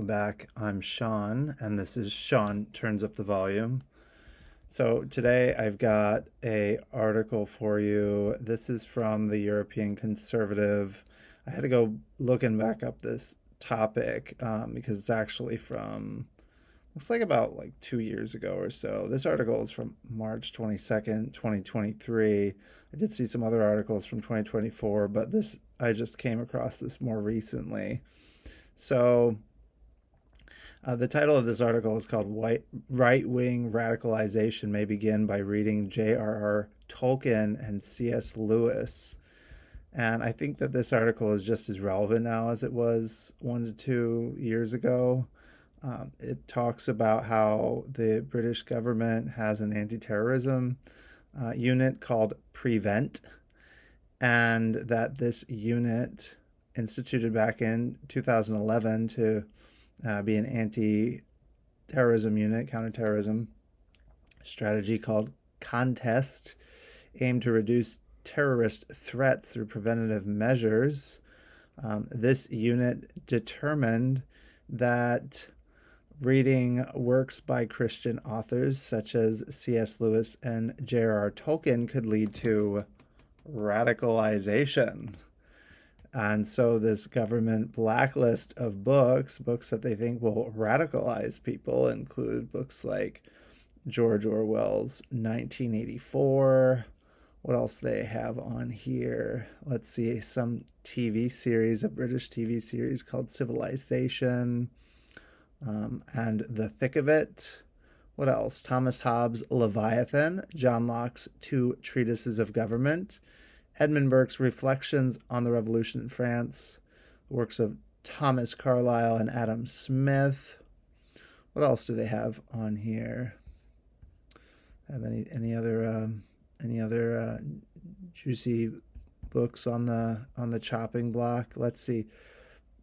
welcome back. I'm Sean, and this is Sean Turns Up the Volume. So today I've got a article for you. This is from the European Conservative. I had to go looking back up this topic because it's actually from looks like about 2 years ago or so. This article is from March 22nd, 2023. I did see some other articles from 2024, but this I just came across this more recently. So the title of this article is called Right-Wing Radicalization May Begin by Reading J.R.R. Tolkien and C.S. Lewis. And I think that this article is just as relevant now as it was 1 to 2 years ago. It talks about how the British government has an anti-terrorism unit called Prevent, and that this unit, instituted back in 2011 to be an anti-terrorism unit, counter-terrorism strategy called Contest, aimed to reduce terrorist threats through preventative measures. This unit determined that reading works by Christian authors such as C.S. Lewis and J.R.R. Tolkien could lead to radicalization. And so this government blacklist of books that they think will radicalize people, include books like George Orwell's 1984. What else do they have on here? Let's see, some TV series, a British TV series called Civilization, and The Thick of It. What else? Thomas Hobbes' Leviathan, John Locke's Two Treatises of Government, Edmund Burke's Reflections on the Revolution in France, works of Thomas Carlyle and Adam Smith. What else do they have on here? Have any other juicy books on the chopping block? Let's see,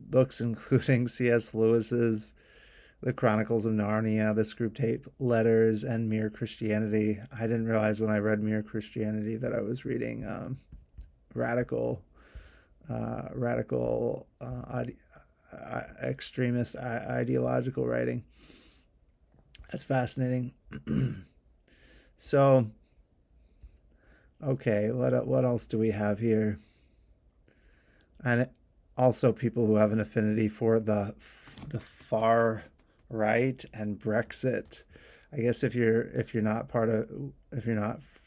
books including C.S. Lewis's The Chronicles of Narnia, The Screwtape Letters, and Mere Christianity. I didn't realize when I read Mere Christianity that I was reading radical extremist ideological writing. That's fascinating. So, okay, what else do we have here? And also people who have an affinity for the far right and Brexit. I guess if you're not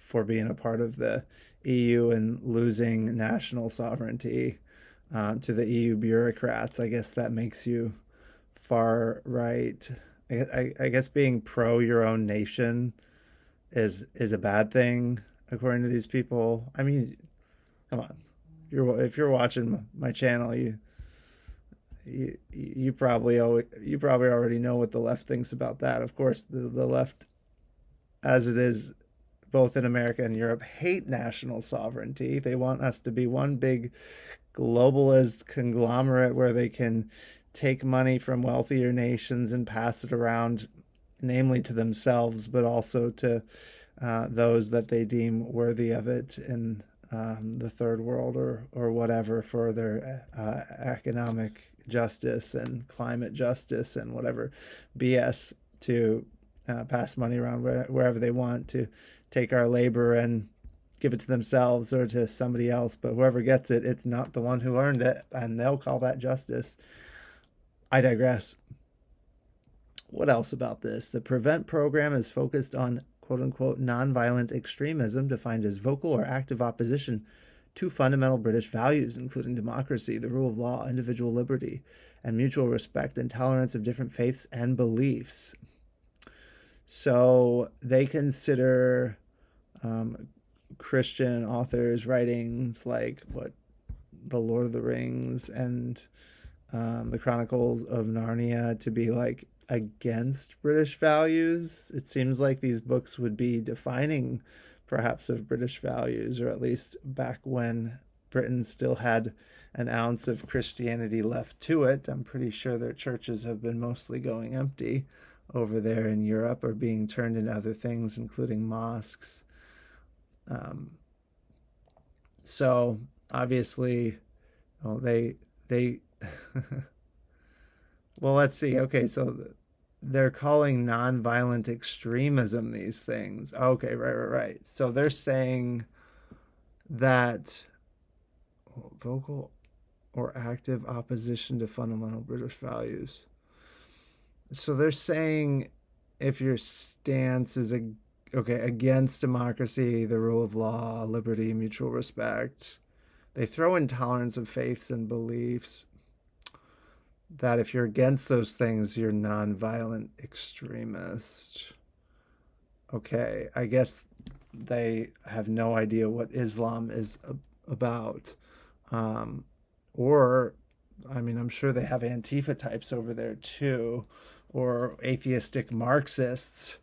for being a part of the EU and losing national sovereignty to the EU bureaucrats, I guess that makes you far right. I guess being pro your own nation is a bad thing according to these people. I mean, come on, if you're watching my channel, you probably already know what the left thinks about that. Of course, the left, as it is both in America and Europe, hate national sovereignty. They want us to be one big globalist conglomerate where they can take money from wealthier nations and pass it around, namely to themselves, but also to those that they deem worthy of it in the third world or whatever, for their economic justice and climate justice and whatever BS, to pass money around wherever they want, to take our labor and give it to themselves or to somebody else. But whoever gets it, it's not the one who earned it, and they'll call that justice. I digress. What else about this? The Prevent program is focused on quote-unquote nonviolent extremism, defined as vocal or active opposition to fundamental British values, including democracy, the rule of law, individual liberty, and mutual respect and tolerance of different faiths and beliefs. So they consider Christian authors' writings like The Lord of the Rings and the Chronicles of Narnia to be against British values. It seems like these books would be defining perhaps of British values, or at least back when Britain still had an ounce of Christianity left to it. I'm pretty sure their churches have been mostly going empty over there in Europe, or being turned into other things, including mosques. So obviously, they Well, let's see. Okay, so they're calling nonviolent extremism these things. Okay, right. So they're saying that vocal or active opposition to fundamental British values. So they're saying if your stance is against democracy, the rule of law, liberty, mutual respect, they throw in tolerance of faiths and beliefs, that if you're against those things, you're nonviolent extremist. Okay, I guess they have no idea what Islam is about. Um, or, I mean, I'm sure they have Antifa types over there too, or atheistic Marxists.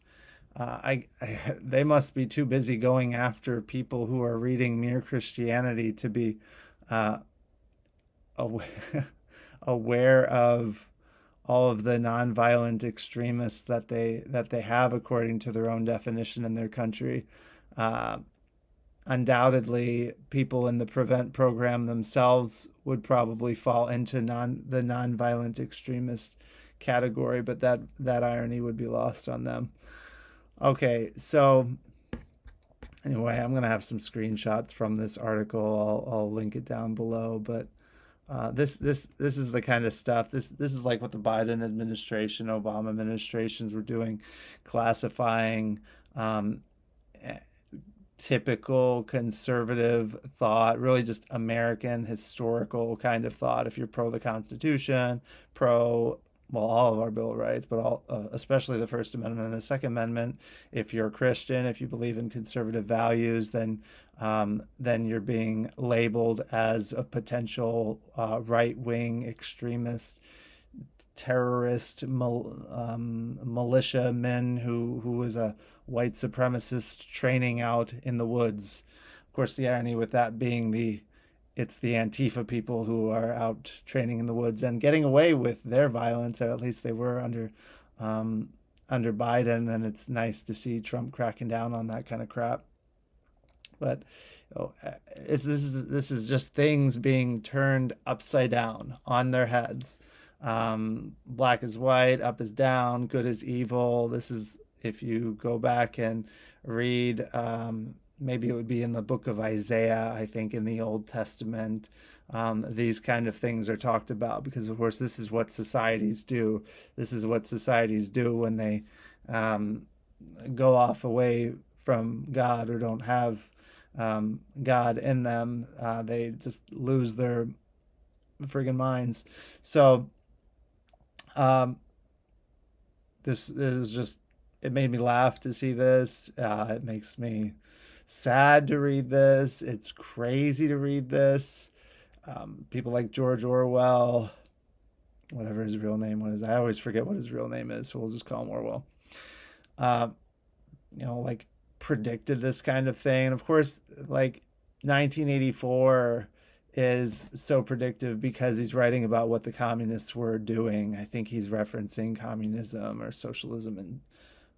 They must be too busy going after people who are reading Mere Christianity to be uh, aware, aware of all of the nonviolent extremists that they have according to their own definition in their country. Uh, Undoubtedly, people in the Prevent program themselves would probably fall into the nonviolent extremist category, but that irony would be lost on them. Okay, so anyway, I'm gonna have some screenshots from this article. I'll link it down below, but this is the kind of stuff. This is like what the Biden administration, Obama administrations were doing, classifying typical conservative thought, really just American historical kind of thought. If you're pro the Constitution, pro well all of our Bill of Rights, but all especially the First Amendment and the Second Amendment. If you're a Christian, if you believe in conservative values, then you're being labeled as a potential right wing extremist, terrorist, militia men who is a white supremacist training out in the woods. Of course, the irony with that being it's the Antifa people who are out training in the woods and getting away with their violence, or at least they were under Biden. And it's nice to see Trump cracking down on that kind of crap. But this is just things being turned upside down on their heads. Black is white, up is down, good is evil. This is, if you go back and read, maybe it would be in the book of Isaiah, I think, in the Old Testament. These kind of things are talked about because, of course, this is what societies do. This is what societies do when they go off away from God or don't have God in them. They just lose their friggin' minds. So this is just, it made me laugh to see this. It makes me sad to read this. It's crazy to read this. People like George Orwell, whatever his real name was. I always forget what his real name is, so we'll just call him Orwell. Like predicted this kind of thing. And of course, like 1984 is so predictive because he's writing about what the communists were doing. I think he's referencing communism or socialism, and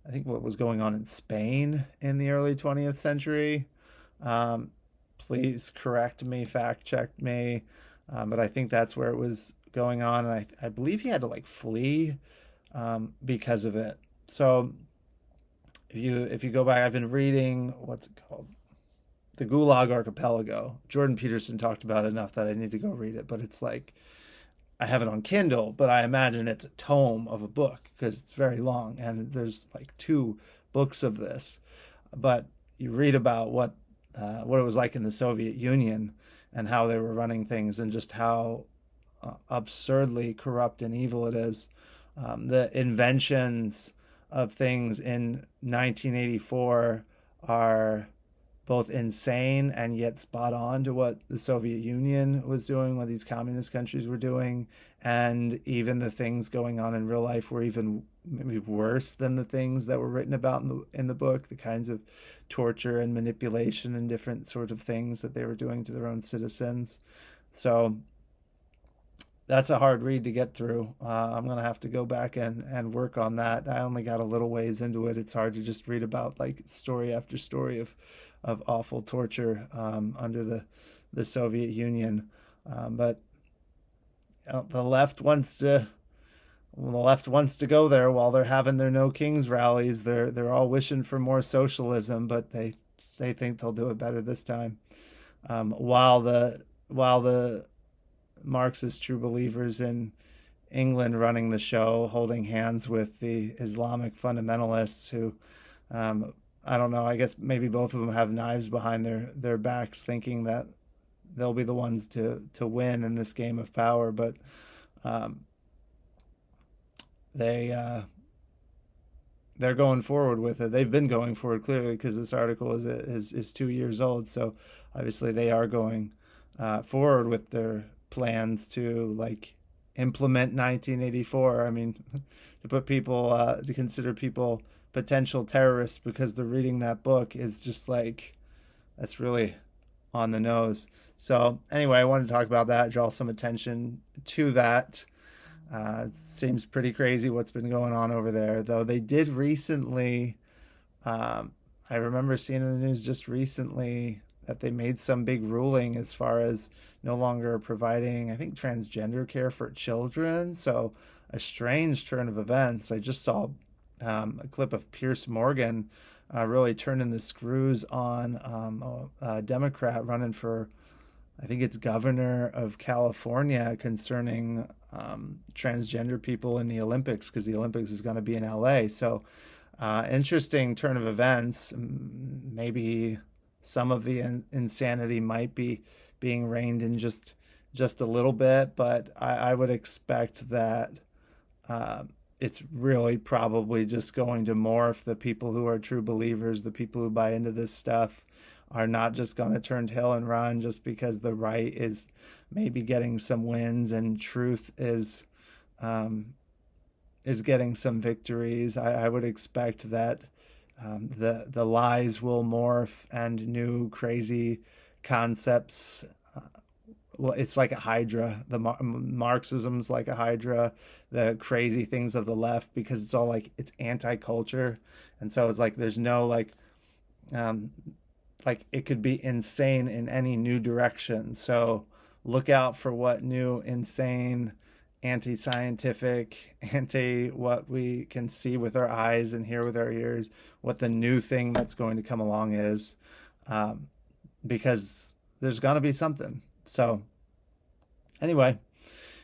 I think what was going on in Spain in the early 20th century. Please correct me, fact check me, but I think that's where it was going on, and I believe he had to like flee because of it. So if you go back, I've been reading, what's it called? The Gulag Archipelago. Jordan Peterson talked about it enough that I need to go read it, but it's like, I have it on Kindle, but I imagine it's a tome of a book because it's very long, and there's like 2 books of this. But you read about what it was like in the Soviet Union and how they were running things, and just how absurdly corrupt and evil it is. The inventions of things in 1984 are both insane and yet spot on to what the Soviet Union was doing, what these communist countries were doing, and even the things going on in real life were even maybe worse than the things that were written about in the book, the kinds of torture and manipulation and different sort of things that they were doing to their own citizens. So that's a hard read to get through. I'm going to have to go back and work on that. I only got a little ways into it. It's hard to just read about like story after story of awful torture under the Soviet Union. But the left wants the left wants to go there while they're having their No Kings rallies. They're all wishing for more socialism, but they think they'll do it better this time. While the Marxist true believers in England running the show, holding hands with the Islamic fundamentalists who, I don't know, I guess maybe both of them have knives behind their backs, thinking that they'll be the ones to win in this game of power. But um, they they're going forward with it. They've been going forward clearly because this article is 2 years old. So obviously they are going forward with their plans to like implement 1984. I mean, to put people to consider people potential terrorists because they're reading that book is just like that's really on the nose. So anyway, I wanted to talk about that, draw some attention to that. It seems pretty crazy what's been going on over there, though they did recently. I remember seeing in the news just recently that they made some big ruling as far as no longer providing, I think, transgender care for children. So a strange turn of events. I just saw a clip of Pierce Morgan really turning the screws on a Democrat running for, I think it's governor of California, concerning transgender people in the Olympics, because the Olympics is going to be in LA. So interesting turn of events. Maybe some of the insanity might be being reined in just a little bit, but I would expect that it's really probably just going to morph. The people who are true believers, the people who buy into this stuff, are not just going to turn tail and run just because the right is maybe getting some wins and truth is getting some victories. I would expect that the lies will morph and new crazy concepts. It's like a hydra. The Marxism's like a hydra. The crazy things of the left, because it's all like it's anti-culture, and so it's like there's no um, like it could be insane in any new direction. So look out for what new insane, anti-scientific, anti what we can see with our eyes and hear with our ears, what the new thing that's going to come along is, um, because there's going to be something. So anyway,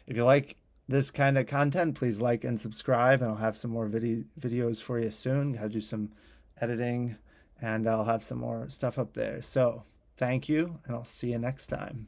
if you like this kind of content, please like and subscribe, and I'll have some more videos for you soon. Gotta do some editing, and I'll have some more stuff up there. So thank you, and I'll see you next time.